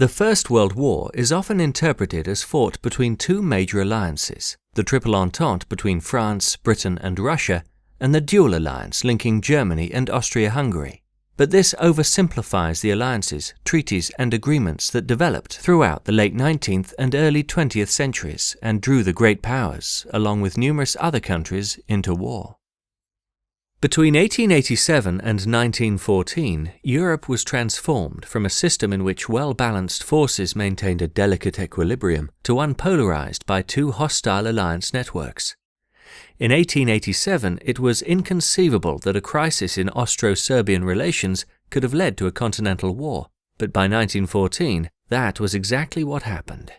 The First World War is often interpreted as fought between two major alliances, the Triple Entente between France, Britain and Russia, and the Dual Alliance linking Germany and Austria-Hungary. But this oversimplifies the alliances, treaties and agreements that developed throughout the late 19th and early 20th centuries and drew the great powers, along with numerous other countries, into war. Between 1887 and 1914, Europe was transformed from a system in which well-balanced forces maintained a delicate equilibrium to one polarized by two hostile alliance networks. In 1887, it was inconceivable that a crisis in Austro-Serbian relations could have led to a continental war, but by 1914, that was exactly what happened.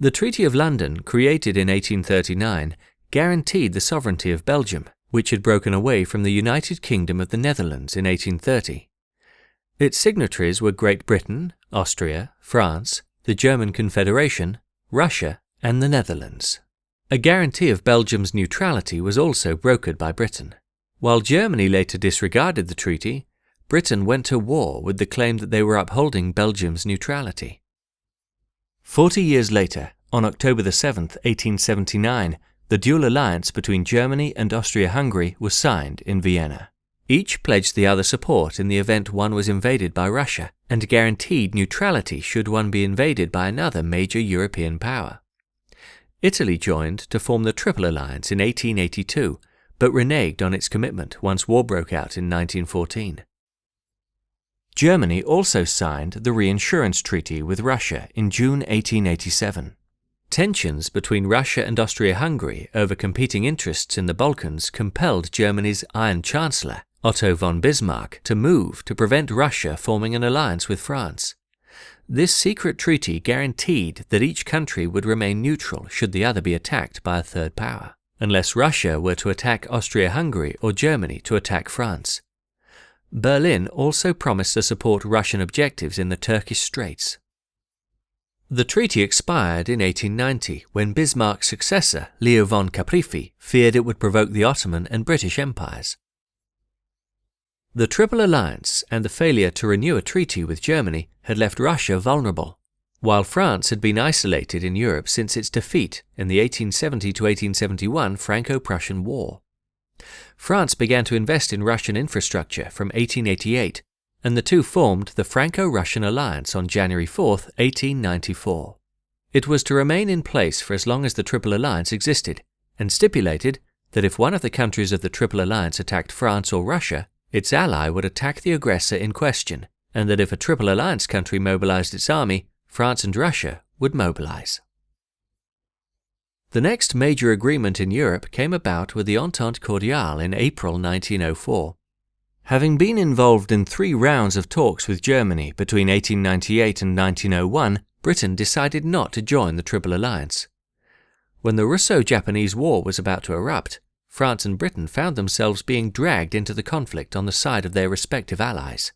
The Treaty of London, created in 1839, guaranteed the sovereignty of Belgium, which had broken away from the United Kingdom of the Netherlands in 1830. Its signatories were Great Britain, Austria, France, the German Confederation, Russia, and the Netherlands. A guarantee of Belgium's neutrality was also brokered by Britain. While Germany later disregarded the treaty, Britain went to war with the claim that they were upholding Belgium's neutrality. 40 years later, on October 7, 1879, the dual alliance between Germany and Austria-Hungary was signed in Vienna. Each pledged the other support in the event one was invaded by Russia, and guaranteed neutrality should one be invaded by another major European power. Italy joined to form the Triple Alliance in 1882, but reneged on its commitment once war broke out in 1914. Germany also signed the Reinsurance Treaty with Russia in June 1887. Tensions between Russia and Austria-Hungary over competing interests in the Balkans compelled Germany's Iron Chancellor, Otto von Bismarck, to move to prevent Russia forming an alliance with France. This secret treaty guaranteed that each country would remain neutral should the other be attacked by a third power, unless Russia were to attack Austria-Hungary or Germany to attack France. Berlin also promised to support Russian objectives in the Turkish Straits. The treaty expired in 1890 when Bismarck's successor, Leo von Caprivi, feared it would provoke the Ottoman and British empires. The Triple Alliance and the failure to renew a treaty with Germany had left Russia vulnerable, while France had been isolated in Europe since its defeat in the 1870 to 1871 Franco-Prussian War. France began to invest in Russian infrastructure from 1888, and the two formed the Franco-Russian Alliance on January 4, 1894. It was to remain in place for as long as the Triple Alliance existed, and stipulated that if one of the countries of the Triple Alliance attacked France or Russia, its ally would attack the aggressor in question, and that if a Triple Alliance country mobilized its army, France and Russia would mobilize. The next major agreement in Europe came about with the Antarctic Cordial in April 1904. Having been involved in 3 rounds of talks with Germany between 1898 and 1901, Britain decided not to join the Triple Alliance. When the Russo-Japanese War was about to erupt, France and Britain found themselves being dragged into the conflict on the side of their respective allies.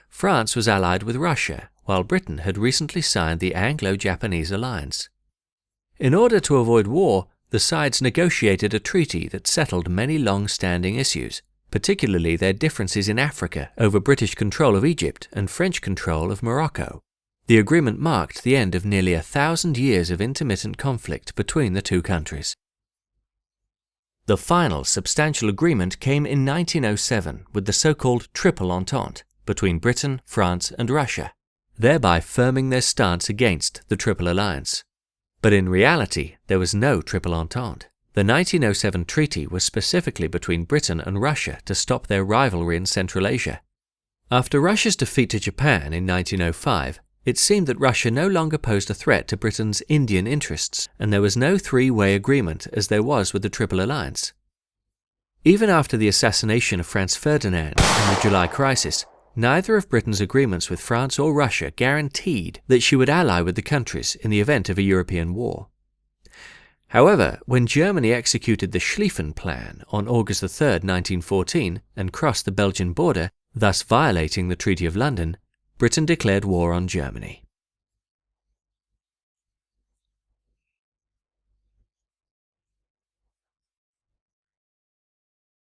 France was allied with Russia, while Britain had recently signed the Anglo-Japanese Alliance. In order to avoid war, the sides negotiated a treaty that settled many long-standing issues, particularly their differences in Africa over British control of Egypt and French control of Morocco. The agreement marked the end of nearly 1,000 years of intermittent conflict between the two countries. The final substantial agreement came in 1907 with the so-called Triple Entente between Britain, France and Russia, thereby firming their stance against the Triple Alliance. But in reality, there was no Triple Entente. The 1907 treaty was specifically between Britain and Russia to stop their rivalry in Central Asia. After Russia's defeat to Japan in 1905, it seemed that Russia no longer posed a threat to Britain's Indian interests, and there was no three-way agreement as there was with the Triple Alliance. Even after the assassination of Franz Ferdinand and the July Crisis, neither of Britain's agreements with France or Russia guaranteed that she would ally with the countries in the event of a European war. However, when Germany executed the Schlieffen Plan on August 3, 1914, and crossed the Belgian border, thus violating the Treaty of London, Britain declared war on Germany.